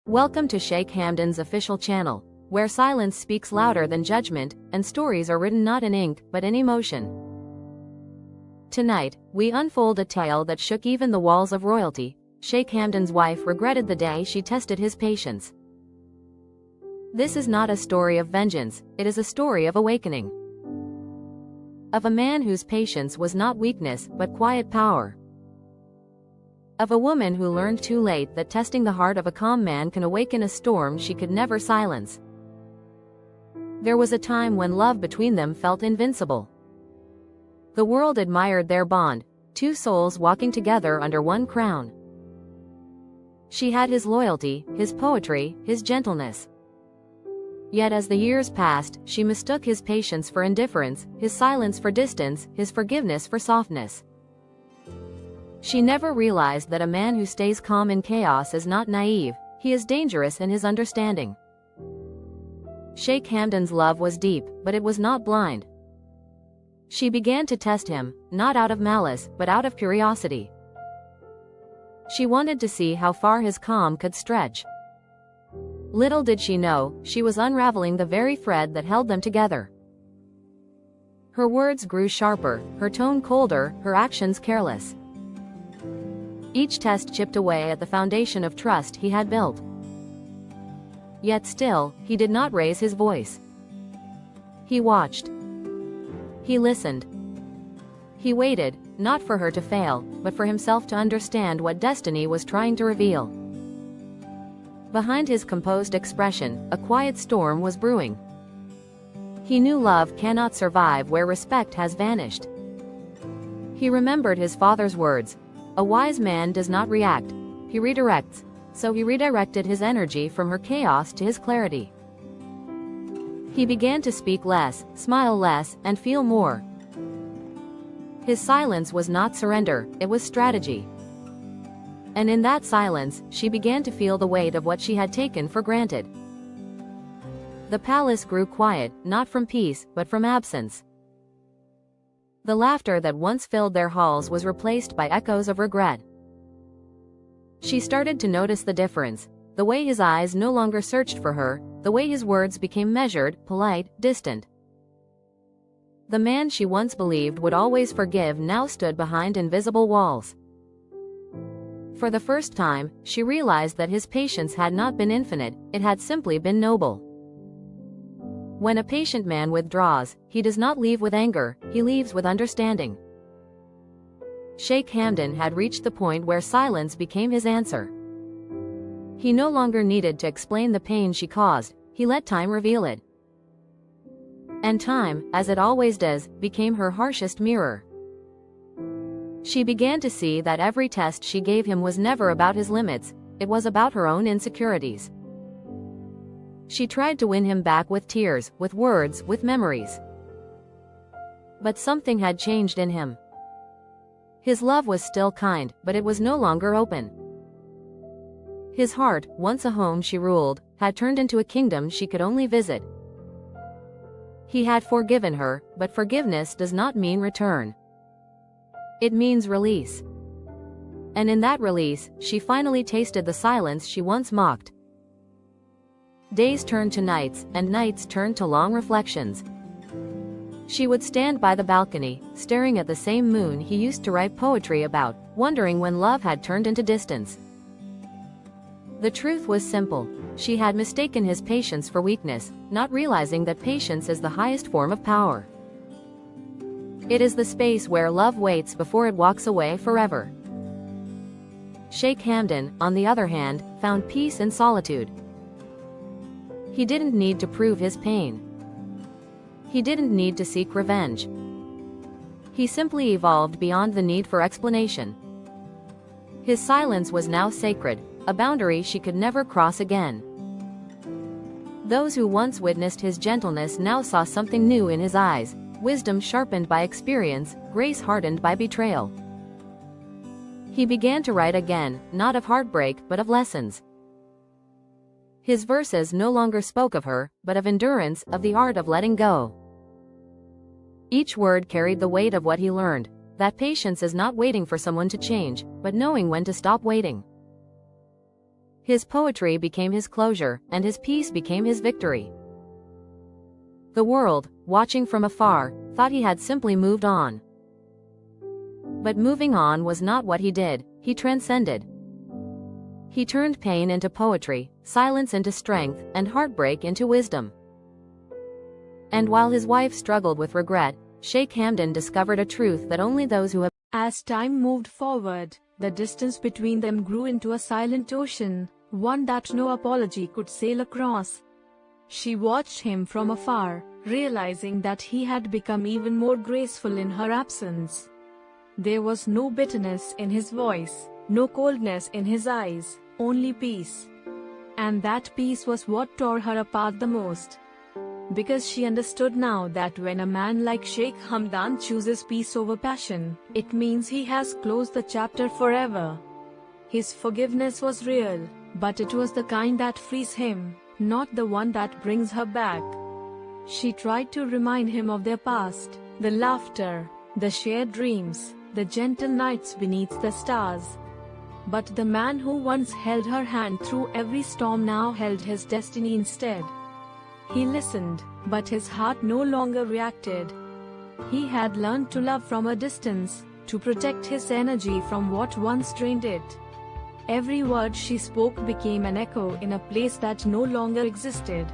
Welcome to Sheikh Hamdan's official channel, where silence speaks louder than judgment, and stories are written not in ink but in emotion. Tonight, we unfold a tale that shook even the walls of royalty. Sheikh Hamdan's wife regretted the day she tested his patience. This is not a story of vengeance, it is a story of awakening. Of a man whose patience was not weakness but quiet power. Of a woman who learned too late that testing the heart of a calm man can awaken a storm she could never silence. There was a time when love between them felt invincible. The world admired their bond, two souls walking together under one crown. She had his loyalty, his poetry, his gentleness. Yet as the years passed, she mistook his patience for indifference, his silence for distance, his forgiveness for softness. She never realized that a man who stays calm in chaos is not naive, he is dangerous in his understanding. Sheikh Hamdan's love was deep, but it was not blind. She began to test him, not out of malice, but out of curiosity. She wanted to see how far his calm could stretch. Little did she know, she was unraveling the very thread that held them together. Her words grew sharper, her tone colder, her actions careless. Each test chipped away at the foundation of trust he had built. Yet still, he did not raise his voice. He watched. He listened. He waited, not for her to fail, but for himself to understand what destiny was trying to reveal. Behind his composed expression, a quiet storm was brewing. He knew love cannot survive where respect has vanished. He remembered his father's words. A wise man does not react, he redirects, so he redirected his energy from her chaos to his clarity. He began to speak less, smile less, and feel more. His silence was not surrender, it was strategy. And in that silence, she began to feel the weight of what she had taken for granted. The palace grew quiet, not from peace, but from absence. The laughter that once filled their halls was replaced by echoes of regret. She started to notice the difference, the way his eyes no longer searched for her, the way his words became measured, polite, distant. The man she once believed would always forgive now stood behind invisible walls. For the first time, she realized that his patience had not been infinite, it had simply been noble. When a patient man withdraws, he does not leave with anger, he leaves with understanding. Sheikh Hamdan had reached the point where silence became his answer. He no longer needed to explain the pain she caused, he let time reveal it. And time, as it always does, became her harshest mirror. She began to see that every test she gave him was never about his limits, it was about her own insecurities. She tried to win him back with tears, with words, with memories. But something had changed in him. His love was still kind, but it was no longer open. His heart, once a home she ruled, had turned into a kingdom she could only visit. He had forgiven her, but forgiveness does not mean return. It means release. And in that release, she finally tasted the silence she once mocked. Days turned to nights, and nights turned to long reflections. She would stand by the balcony, staring at the same moon he used to write poetry about, wondering when love had turned into distance. The truth was simple. She had mistaken his patience for weakness, not realizing that patience is the highest form of power. It is the space where love waits before it walks away forever. Sheikh Hamdan, on the other hand, found peace in solitude. He didn't need to prove his pain. He didn't need to seek revenge. He simply evolved beyond the need for explanation. His silence was now sacred, a boundary she could never cross again. Those who once witnessed his gentleness now saw something new in his eyes, wisdom sharpened by experience, grace hardened by betrayal. He began to write again, not of heartbreak, but of lessons. His verses no longer spoke of her, but of endurance, of the art of letting go. Each word carried the weight of what he learned, that patience is not waiting for someone to change, but knowing when to stop waiting. His poetry became his closure, and his peace became his victory. The world, watching from afar, thought he had simply moved on. But moving on was not what he did, he transcended. He turned pain into poetry, silence into strength, and heartbreak into wisdom. And while his wife struggled with regret, Sheikh Hamdan discovered a truth that only those who have. As time moved forward, the distance between them grew into a silent ocean, one that no apology could sail across. She watched him from afar, realizing that he had become even more graceful in her absence. There was no bitterness in his voice, no coldness in his eyes, only peace. And that peace was what tore her apart the most. Because she understood now that when a man like Sheikh Hamdan chooses peace over passion, it means he has closed the chapter forever. His forgiveness was real, but it was the kind that frees him, not the one that brings her back. She tried to remind him of their past, the laughter, the shared dreams, the gentle nights beneath the stars. But the man who once held her hand through every storm now held his destiny instead. He listened, but his heart no longer reacted. He had learned to love from a distance, to protect his energy from what once drained it. Every word she spoke became an echo in a place that no longer existed.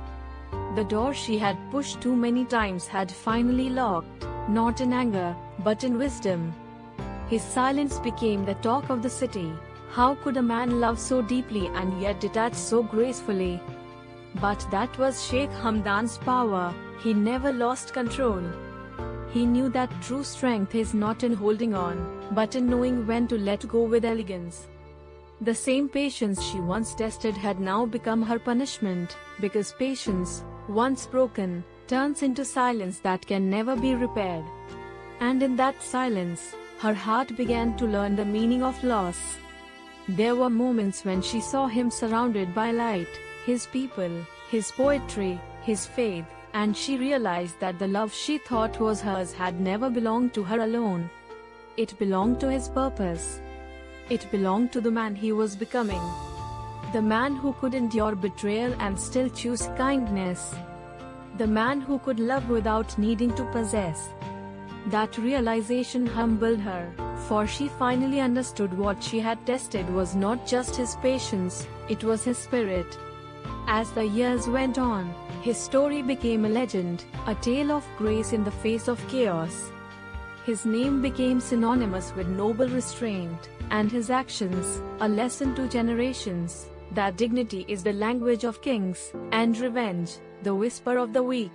The door she had pushed too many times had finally locked, not in anger, but in wisdom. His silence became the talk of the city. How could a man love so deeply and yet detach so gracefully? But that was Sheikh Hamdan's power. He never lost control. He knew that true strength is not in holding on, but in knowing when to let go with elegance. The same patience she once tested had now become her punishment, because patience, once broken, turns into silence that can never be repaired. And in that silence, her heart began to learn the meaning of loss. There were moments when she saw him surrounded by light, his people, his poetry, his faith, and she realized that the love she thought was hers had never belonged to her alone. It belonged to his purpose. It belonged to the man he was becoming. The man who could endure betrayal and still choose kindness. The man who could love without needing to possess. That realization humbled her, for she finally understood what she had tested was not just his patience, it was his spirit. As the years went on, his story became a legend, a tale of grace in the face of chaos. His name became synonymous with noble restraint, and his actions, a lesson to generations, that dignity is the language of kings, and revenge, the whisper of the weak.